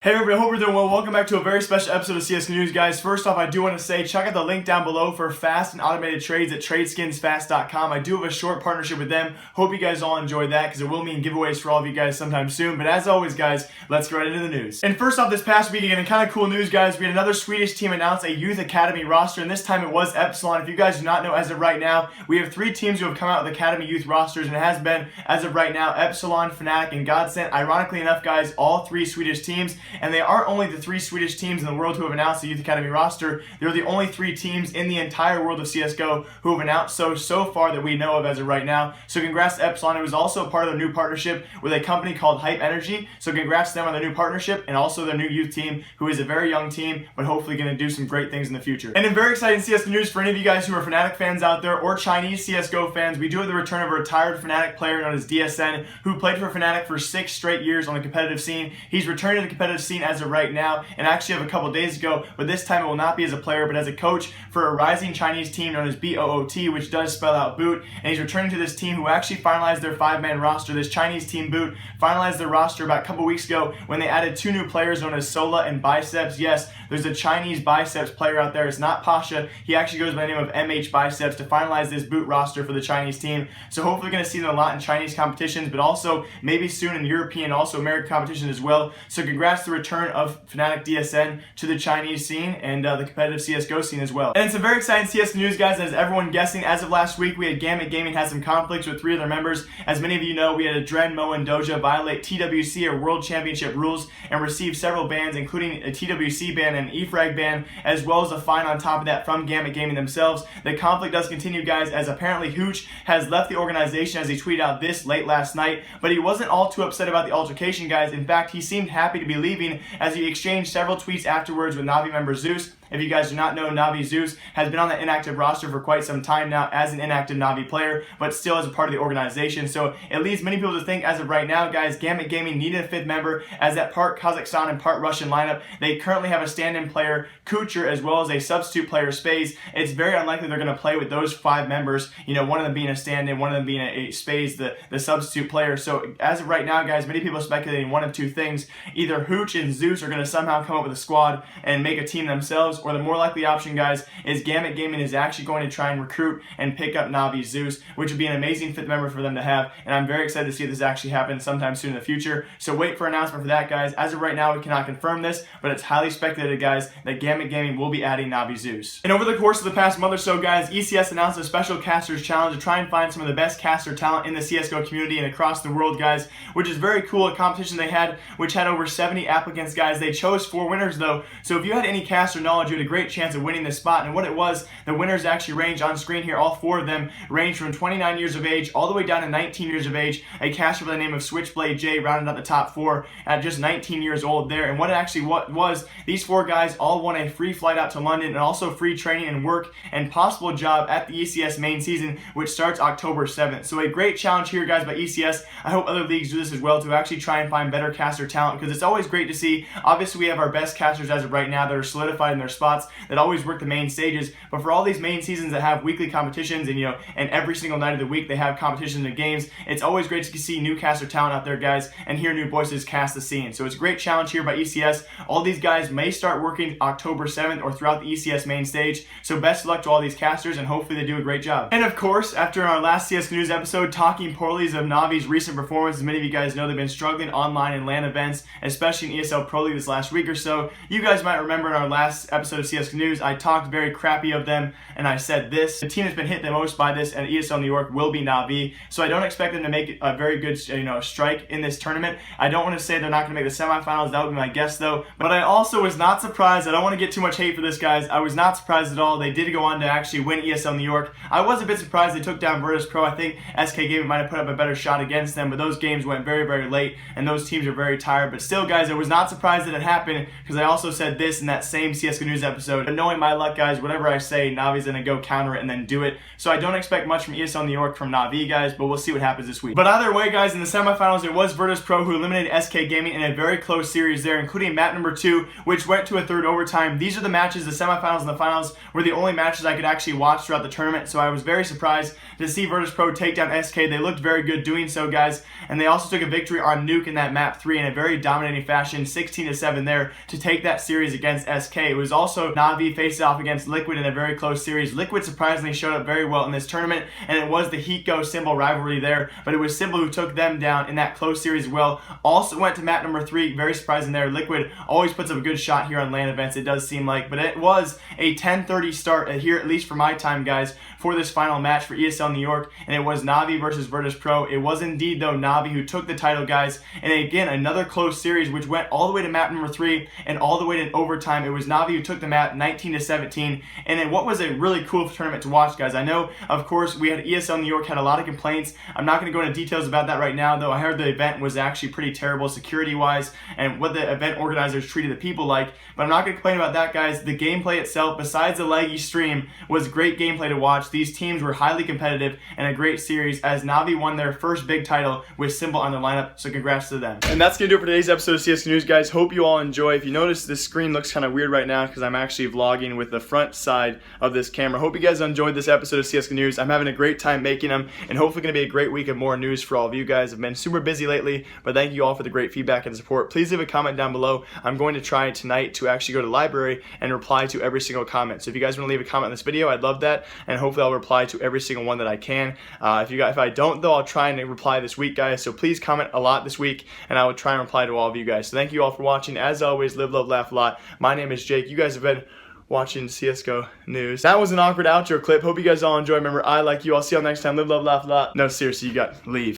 Hey everybody, hope you're doing well. Welcome back to a very special episode of CSGO News, guys. First off, I do want to say, check out the link down below for fast and automated trades at tradeskinsfast.com. I do have a short partnership with them. Hope you guys all enjoyed that because it will mean giveaways for all of you guys sometime soon. But as always, guys, let's get right into the news. And first off, this past week, again, kind of cool news, guys. We had another Swedish team announce a youth academy roster, and this time it was Epsilon. If you guys do not know, as of right now, we have 3 teams who have come out with academy youth rosters, and it has been, as of right now, Epsilon, Fnatic, and Godsent. Ironically enough, guys, all 3 Swedish teams, and they aren't only the 3 Swedish teams in the world who have announced the Youth Academy roster. They're the only 3 teams in the entire world of CSGO who have announced so far that we know of as of right now. So congrats to Epsilon. It was also part of their new partnership with a company called Hype Energy. So congrats to them on their new partnership and also their new youth team, who is a very young team, but hopefully going to do some great things in the future. And in very exciting CSGO news for any of you guys who are Fnatic fans out there or Chinese CSGO fans, we do have the return of a retired Fnatic player known as DSN, who played for Fnatic for 6 straight years on the competitive scene. He's returned to the competitive scene as of right now, and actually a couple days ago, but this time it will not be as a player but as a coach for a rising Chinese team known as BOOT, which does spell out boot, and he's returning to this team who actually finalized their 5-man roster. This Chinese team, boot, finalized their roster about a couple weeks ago when they added 2 new players known as Sola and Biceps. Yes, there's a Chinese Biceps player out there. It's not Pasha. He actually goes by the name of MH Biceps to finalize this boot roster for the Chinese team. So hopefully going to see them a lot in Chinese competitions, but also maybe soon in European, also American competitions as well. So congrats to the return of Fnatic DSN to the Chinese scene and the competitive CSGO scene as well. And it's a very exciting CSGO news, guys, as everyone guessing. As of last week, we had Gambit Gaming had some conflicts with 3 of their members. As many of you know, we had a Dren, Mo, and Doja violate TWC or World Championship rules and receive several bans, including a TWC ban and an EFRAG ban, as well as a fine on top of that from Gambit Gaming themselves. The conflict does continue, guys, as apparently Hooch has left the organization, as he tweeted out this late last night, but he wasn't all too upset about the altercation, guys. In fact, he seemed happy to be leaving as he exchanged several tweets afterwards with Navi member Zeus. If you guys do not know, Navi Zeus has been on the inactive roster for quite some time now as an inactive Navi player, but still as a part of the organization. So it leads many people to think, as of right now, guys, Gambit Gaming needed a 5th member as that part Kazakhstan and part Russian lineup. They currently have a stand-in player, Kucher, as well as a substitute player, Spaze. It's very unlikely they're going to play with those 5 members, you know, one of them being a stand-in, one of them being a Spaze, the substitute player. So as of right now, guys, many people are speculating one of 2 things. Either Hooch and Zeus are going to somehow come up with a squad and make a team themselves, or the more likely option, guys, is Gambit Gaming is actually going to try and recruit and pick up Navi Zeus, which would be an amazing 5th member for them to have, and I'm very excited to see this actually happen sometime soon in the future. So wait for an announcement for that, guys. As of right now, we cannot confirm this, but it's highly speculated, guys, that Gambit Gaming will be adding Navi Zeus. And over the course of the past month or so, guys, ECS announced a special casters challenge to try and find some of the best caster talent in the CSGO community and across the world, guys, which is very cool. A competition they had, which had over 70 applicants, guys. They chose 4 winners, though, so if you had any caster knowledge, you had a great chance of winning this spot. And what it was, the winners actually range on screen here. All 4 of them range from 29 years of age all the way down to 19 years of age. A caster by the name of Switchblade J rounded out the top 4 at just 19 years old there. And what it actually was, these 4 guys all won a free flight out to London and also free training and work and possible job at the ECS main season, which starts October 7th. So a great challenge here, guys, by ECS. I hope other leagues do this as well to actually try and find better caster talent, because it's always great to see. Obviously, we have our best casters as of right now that are solidified in their spots, that always work the main stages, but for all these main seasons that have weekly competitions and, you know, and every single night of the week they have competitions and games, it's always great to see new caster talent out there, guys, and hear new voices cast the scene. So it's a great challenge here by ECS. All these guys may start working October 7th or throughout the ECS main stage, so best of luck to all these casters, and hopefully they do a great job. And of course, after our last CSGO News episode talking poorly of Navi's recent performance, as many of you guys know, they've been struggling online in LAN events, especially in ESL Pro League this last week or so. You guys might remember in our last episode of CSGO News, I talked very crappy of them, and I said this: the team that's been hit the most by this at ESL New York will be Navi. So I don't expect them to make a very good, strike in this tournament. I don't want to say they're not going to make the semifinals. That would be my guess, though. But I also was not surprised. I don't want to get too much hate for this, guys. I was not surprised at all. They did go on to actually win ESL New York. I was a bit surprised they took down Virtus Pro. I think SK Gaming might have put up a better shot against them, but those games went very, very late, and those teams are very tired. But still, guys, I was not surprised that it happened, because I also said this in that same CSGO News News episode. But knowing my luck, guys, whatever I say, Navi's going to go counter it and then do it. So I don't expect much from ESL New York from Navi, guys, but we'll see what happens this week. But either way, guys, in the semifinals, it was Virtus Pro who eliminated SK Gaming in a very close series there, including map number 2, which went to a third overtime. These are the matches, the semifinals and the finals were the only matches I could actually watch throughout the tournament, so I was very surprised to see Virtus Pro take down SK. They looked very good doing so, guys, and they also took a victory on Nuke in that map 3 in a very dominating fashion, 16-7 there, to take that series against SK. It was also Navi faced off against Liquid in a very close series. Liquid surprisingly showed up very well in this tournament, and it was the Heat-Go Symbol rivalry there, but it was Symbol who took them down in that close series as well. Also went to map number 3, very surprising there. Liquid always puts up a good shot here on LAN events, it does seem like, but it was a 10:30 start here, at least for my time, guys, for this final match for ESL New York, and it was Navi versus Virtus Pro. It was indeed, though, Navi who took the title, guys, and again, another close series, which went all the way to map number 3 and all the way to overtime. It was Navi who took the map 19-17, and in what was a really cool tournament to watch, guys. I know, of course, we had ESL New York had a lot of complaints. I'm not going to go into details about that right now, though. I heard the event was actually pretty terrible security-wise and what the event organizers treated the people like, but I'm not going to complain about that, guys. The gameplay itself, besides the laggy stream, was great gameplay to watch. These teams were highly competitive and a great series as Navi won their first big title with Symbol on their lineup, so congrats to them. And that's going to do it for today's episode of CSGO News, guys. Hope you all enjoy. If you notice, this screen looks kind of weird right now because I'm actually vlogging with the front side of this camera. Hope you guys enjoyed this episode of CSGO News. I'm having a great time making them, and hopefully going to be a great week of more news for all of you guys. I've been super busy lately, but thank you all for the great feedback and support. Please leave a comment down below. I'm going to try tonight to actually go to the library and reply to every single comment. So if you guys want to leave a comment on this video, I'd love that, and hopefully I'll reply to every single one that I can. If I don't, though, I'll try and reply this week, guys. So please comment a lot this week, and I will try and reply to all of you guys. So thank you all for watching. As always, live, love, laugh a lot. My name is Jake. You guys have been watching CSGO News. That was an awkward outro clip. Hope you guys all enjoy. Remember, I like you. I'll see you all next time. Live, love, laugh a lot. No, seriously, you got leave.